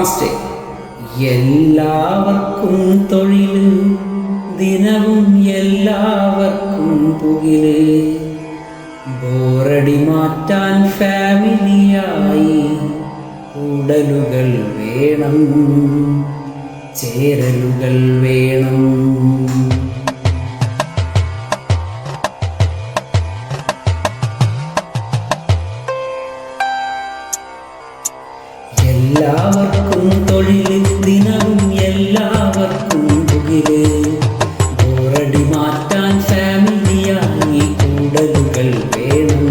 Fast. എല്ലാവർക്കും തൊഴിൽ, ദിനവും എല്ലാവർക്കും പുകില്. ബോറടി മാറ്റാൻ ഫാമിലിയായി കൂടലുകൾ വേണം, ചേരലുകൾ വേണം. എല്ലാവർക്കും തൊഴിൽ, ദിനവും എല്ലാവർക്കും പുകില്. ബോറടി മാറ്റാൻ ഫാമിലിയായി കൂടലുകൾ വേണം,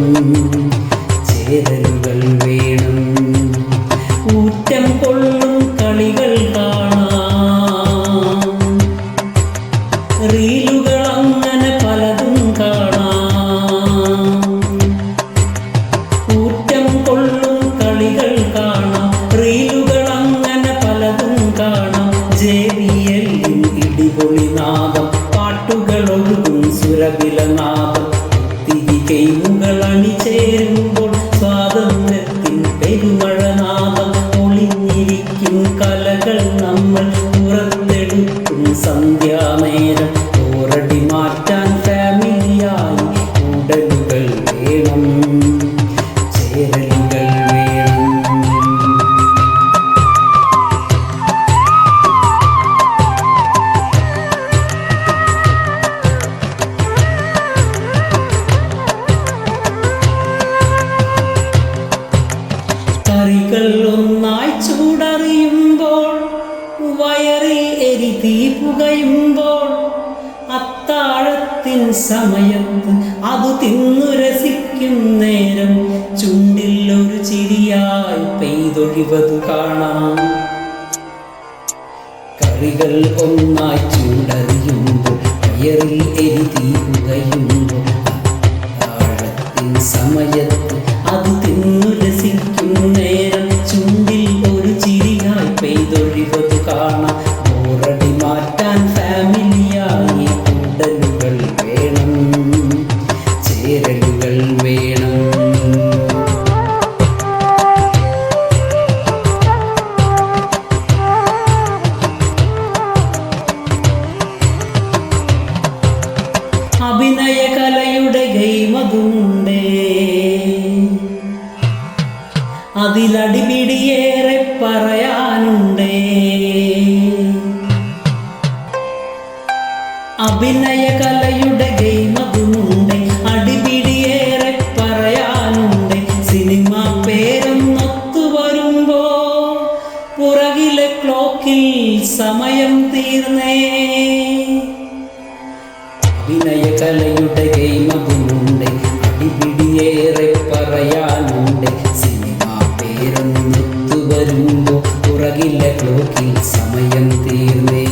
ചേരലുകൾ വേണം. ഊറ്റം കൊള്ളും കളികൾ കാണാം, റീലുകൾ അങ്ങനെ പലതും കാണാം. ഊറ്റം കൊള്ളും കളികൾ കാണാം, റീലുകൾ അങ്ങനെ പലതും കാണാം. JBL ഇടിപൊളി നാദം, പാട്ടുകൾ ഒഴുകും സുരബിലനാദം. തിരികൈമുകൾ അണിചേരുമ്പോൾ സ്വാതന്ത്ര്യത്തിൻ പെരുമഴനാദം. ഒളിഞ്ഞിരിക്കും കലകൾ നമ്മൾ പുറത്തെടുക്കും സന്ധ്യാനേരം. ബോറടി മാറ്റാൻ ഫാമിലിയായി കൂടലുകൾ വേണം, ചേരലുകൾ വേണം. കറികൾ ഒന്നായി ചൂടറിയുമ്പോൾ, വയറിൽ എരിതീ പുകയുമ്പോൾ, അത്താഴത്തിൻ സമയത്ത് അത് തിന്നു രസിക്കും നേരം. ചുണ്ടിൽ ഒരു ചിരിയായി പെയ്തൊഴിവതു കാണാം. കറികൾ ഒന്നായി ചൂടറിയുമ്പോൾ, വയറിൽ എരിതീ പുകയുമ്പോൾ, അത്താഴത്തിൻ സമയത്ത് അത് തിന്നു രസിക്കും നേരം. ചുണ്ടിൽ ഒരു ചിരിയായി പെയ്തൊഴിവതു കാണാം. ബോറടി മാറ്റാൻ ഫാമിലിയായി കൂടലുകൾ വേണം, ചേരലുകൾ വേണം. അഭിനയ കലയുടെ ഗെയിമതുണ്ടേ, അതിലടിപിടിയേറെ പറയാനുണ്ടേ. അഭിനയ കലയുടെ ഗെയിമതുമുണ്ട്, അടിപിടിയേറെ പറയാനുണ്ട്. സിനിമ പേരൊന്നൊത്തു വരുമ്പോ പുറകിലെ ക്ലോക്കിൽ സമയം തീർന്നേ. അഭിനയ കലയുടെ ഗെയിമതുമുണ്ട്, അടിപിടിയേറെ പറയാനുണ്ട്. സിനിമ പേരൊന്നൊത്തു വരുമ്പോ പുറകിലെ ക്ലോക്കിൽ സമയം തീർന്നേ.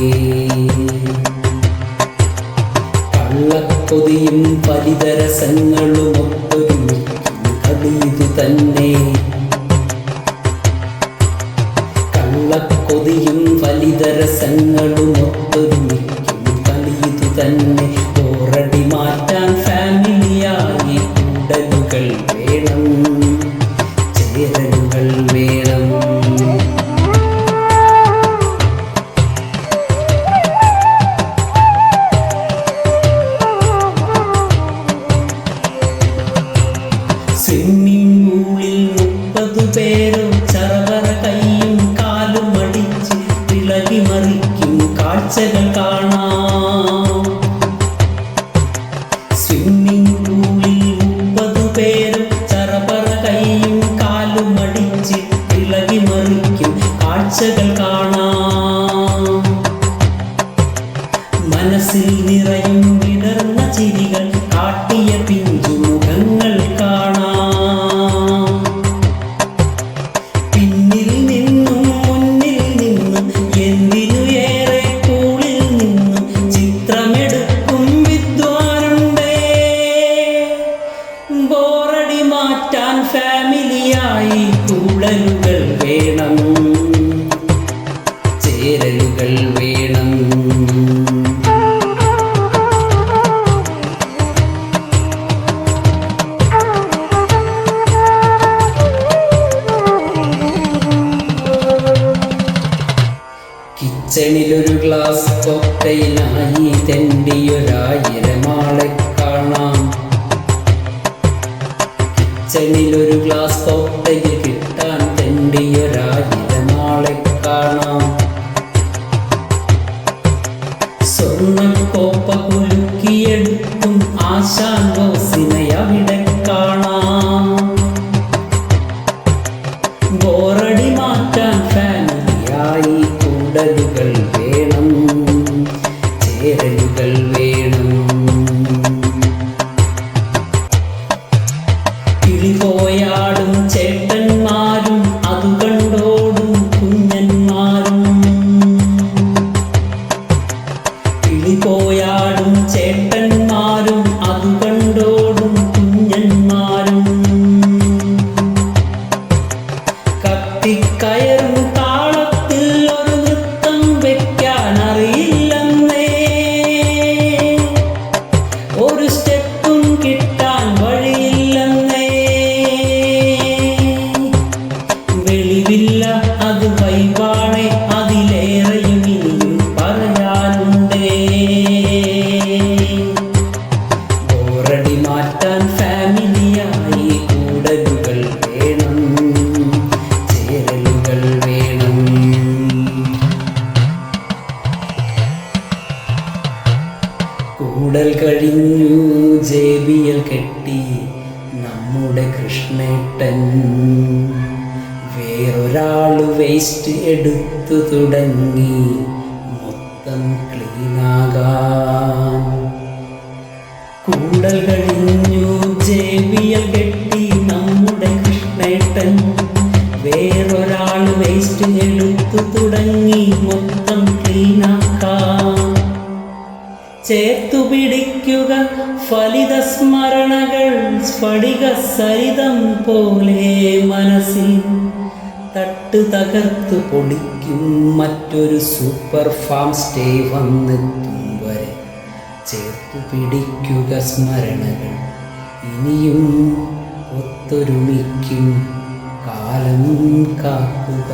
കള്ളക്കൊതിയും ഫലിതരസങ്ങളും ഒത്തൊരുമിക്കും കളിയിതു തന്നെ. കള്ളക്കൊതിയും ഫലിതരസങ്ങളും ഒത്തൊരുമിക്കും കളിയിതു തന്നെ. ബോറടി മാറ്റാൻ ഫാമിലിയായി കൂടലുകൾ വേണം, ചേരലുകൾ വേണം. സ്വിമ്മിംഗ് പൂളിൽ 30 പേരോ ചറവറ കൈയും കാലും അടിച്ച് ഇളകി മറിക്കും കാഴ്ചകൾ കാണാം. സ്വിമ്മിംഗ് പൂളിൽ 30 പേരോ ചറവറ കൈയും കാലും അടിച്ച് ഇളകി മറിക്കും കാഴ്ചകൾ കാണാം. മനസ്സിൽ നിറയും വിടർന്ന ചിരികൾ, കാട്ടിയ പിഞ്ചു മുഖങ്ങൾ കാണാം. പിന്നിൽ നിന്നും മുന്നിൽ നിന്നും എന്തിനു ഏറെ കൂളിൽ നിന്നും ചിത്രമെടുക്കും വിദ്വാനുണ്ടേ. ബോറടി മാറ്റാൻ ഫാമിലിയായി കൂടലുകൾ വേണം, ചേരലുകൾ വേണം. ഗ്ലാസ് കോക്ടെയിലായി തെണ്ടിയൊരായിരമാളെ കാണാം. കിച്ചണിലൊരു ഗ്ലാസ് കോക്ടെയിൽ കിട്ടാൻ തെണ്ടിയൊരായിരമാളെ കാണാം. സ്വർണ്ണക്കോപ്പ കുലുക്കിയെടുക്കും ആശാൻ ബോസിനെ അവിടെ കാണാം. ബോറടി മാറ്റാൻ ഫാമിലിയായി കൂടലുകൾ വേണം, ചേരലുകൾ വേണം. കിളിപോയാടും ചേട്ടന്മാരും അതു കണ്ടോടും കുഞ്ഞന്മാരും. കിളിപോയാടും ചേട്ടന്മാരും അതു കണ്ടോടും കുഞ്ഞന്മാരും. കത്തിക്കയറും താളത്തിൽ ഒരു നൃത്തം വെക്കാൻ അറിയില്ലെന്നേ, ഒരു സ്റ്റെപ്പും കിട്ടാൻ വഴിയില്ലെന്നേ. വെളിവില്ല അത് വൈബാണേ, അതിലേറെയും ഇനിയും പറയാനുണ്ടേ. ബോറടി മാറ്റാൻ ഫാമിലിയായി കൂടലുകൾ വേണം, ചേരലുകൾ വേണം. കൂടൽ കഴിഞ്ഞു JBL കെട്ടി നമ്മുടെ കൃഷ്ണേട്ടൻ. വേറൊരാള് വേസ്റ്റ് എടുത്തു തുടങ്ങി മൊത്തം ക്ലീനാകാൻ. കൂടൽ കഴിഞ്ഞു JBL കെട്ടി നമ്മുടെ കൃഷ്ണേട്ടൻ. വേറൊരാള് വേസ്റ്റ് എടുത്തു തുടങ്ങി മൊത്തം ക്ലീനാക്കാൻ. ചേർത്തു പിടിക്കുക ഫലിത സ്മരണകൾ സ്ഫടിക സരിതം പോലെ മനസ്സിൽ. തട്ട് തകർത്തു പൊടിക്കും മറ്റൊരു സൂപ്പർ ഫാം സ്റ്റേ വന്നെത്തും വരെ. ചേർത്തു പിടിക്കുക സ്മരണകൾ, ഇനിയും ഒത്തൊരുമിക്കും കാലം കാക്കുക.